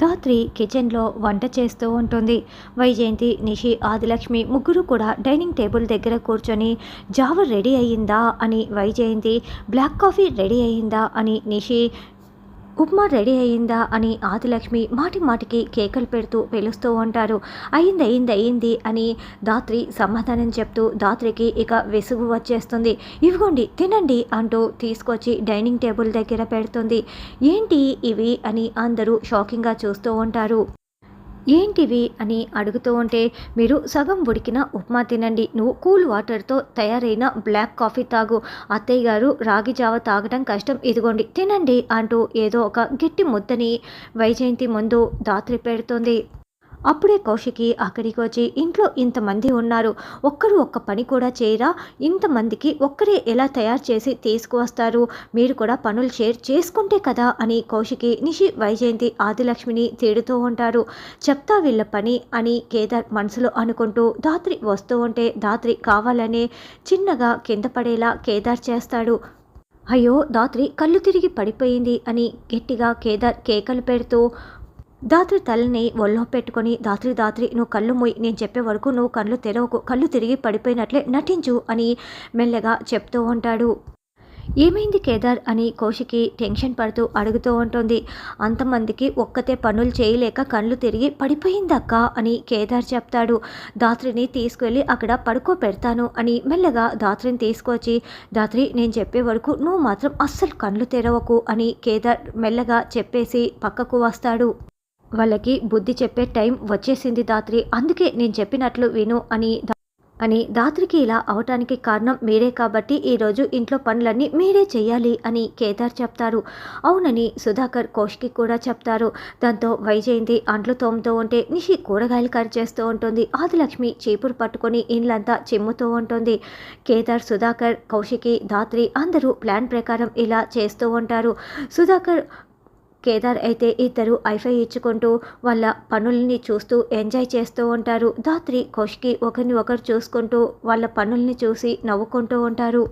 ధాత్రి కిచెన్లో వంట చేస్తూ ఉంటుంది. వైజయంతి, నిషి, ఆదిలక్ష్మి ముగ్గురు కూడా డైనింగ్ టేబుల్ దగ్గర కూర్చొని జావర్ రెడీ అయ్యిందా అని వైజయంతి, బ్లాక్ కాఫీ రెడీ అయ్యిందా అని నిషి, ఉప్మా రెడీ అయ్యిందా అని ఆదిలక్ష్మి మాటి మాటికి కేకలు పెడుతూ పిలుస్తూ ఉంటారు. అయింది అయింది అయింది అని ధాత్రి సమాధానం చెప్తూ ధాత్రికి ఇక విసుగు వచ్చేస్తుంది. ఇవిగోండి తినండి అంటూ తీసుకొచ్చి డైనింగ్ టేబుల్ దగ్గర పెడుతుంది. ఏంటి ఇవి అని అందరూ షాకింగ్గా చూస్తూ ఉంటారు. ఏంటివి అని అడుగుతూ ఉంటే, మీరు సగం ఉడికిన ఉప్మా తినండి, నువ్వు కూల్ వాటర్తో తయారైన బ్లాక్ కాఫీ తాగు, అత్తయ్య గారు రాగి జావ తాగడం కష్టం, ఇదిగోండి తినండి అంటూ ఏదో ఒక గట్టి ముద్దని వైజయంతి ముందు ధాత్రి పెడుతుంది. అప్పుడే కౌశికి అక్కడికి వచ్చి, ఇంట్లో ఇంతమంది ఉన్నారు, ఒక్కరు ఒక్క పని కూడా చేయరా, ఇంతమందికి ఒక్కరే ఎలా తయారు చేసి తీసుకువస్తారు, మీరు కూడా పనులు షేర్ చేసుకుంటే కదా అని కౌశికి, నిషి, వైజయంతి, ఆదిలక్ష్మిని తిడుతూ ఉంటారు. చెప్తా వీళ్ళ పని అని కేదార్ మనసులో అనుకుంటూ ధాత్రి వస్తూ ఉంటే ధాత్రి కావాలనే చిన్నగా కింద పడేలా కేదార్ చేస్తాడు. అయ్యో ధాత్రి కళ్ళు తిరిగి పడిపోయింది అని గట్టిగా కేదార్ కేకలు పెడుతూ ధాత్రి తలని ఒళ్ళో పెట్టుకొని, ధాత్రి ధాత్రి నువ్వు కళ్ళు మూయి, నేను చెప్పే వరకు నువ్వు కళ్ళు తెరవకు, కళ్ళు తిరిగి పడిపోయినట్లే నటించు అని మెల్లగా చెప్తూ ఉంటాడు. ఏమైంది కేదార్ అని కౌశికి టెన్షన్ పడుతూ అడుగుతూ ఉంటుంది. అంతమందికి ఒక్కతే పనులు చేయలేక కళ్ళు తిరిగి పడిపోయిందక్క అని కేదార్ చెప్తాడు. ధాత్రిని తీసుకువెళ్ళి అక్కడ పడుకోబెడతాను అని మెల్లగా ధాత్రిని తీసుకొచ్చి, ధాత్రి నేను చెప్పే వరకు నువ్వు మాత్రం అస్సలు కళ్ళు తెరవకు అని కేదార్ మెల్లగా చెప్పేసి పక్కకు వస్తాడు. వాళ్ళకి బుద్ధి చెప్పే టైం వచ్చేసింది ధాత్రి, అందుకే నేను చెప్పినట్లు విను అని ధాత్రికి ఇలా అవటానికి కారణం మీరే కాబట్టి ఈరోజు ఇంట్లో పనులన్నీ మీరే చెయ్యాలి అని కేదార్ చెప్తారు. అవునని సుధాకర్ కౌశికి కూడా చెప్తారు. దాంతో వైజయంతి అంట్లు తోముతూ ఉంటే నిషి కూరగాయలు కట్ చేస్తూ ఉంటుంది. ఆదిలక్ష్మి చీపురు పట్టుకొని ఇండ్లంతా చిమ్ముతూ ఉంటుంది. కేదార్, సుధాకర్, కౌశికి, ధాత్రి అందరూ ప్లాన్ ప్రకారం ఇలా చేస్తూ ఉంటారు. సుధాకర్, కేదార్ అయితే ఇద్దరు ఐఫై ఇచ్చుకుంటూ వాళ్ళ పనుల్ని చూస్తూ ఎంజాయ్ చేస్తూ ఉంటారు. ధాత్రి, కౌశికి ఒకరిని ఒకరు చూసుకుంటూ వాళ్ళ పనుల్ని చూసి నవ్వుకుంటూ ఉంటారు.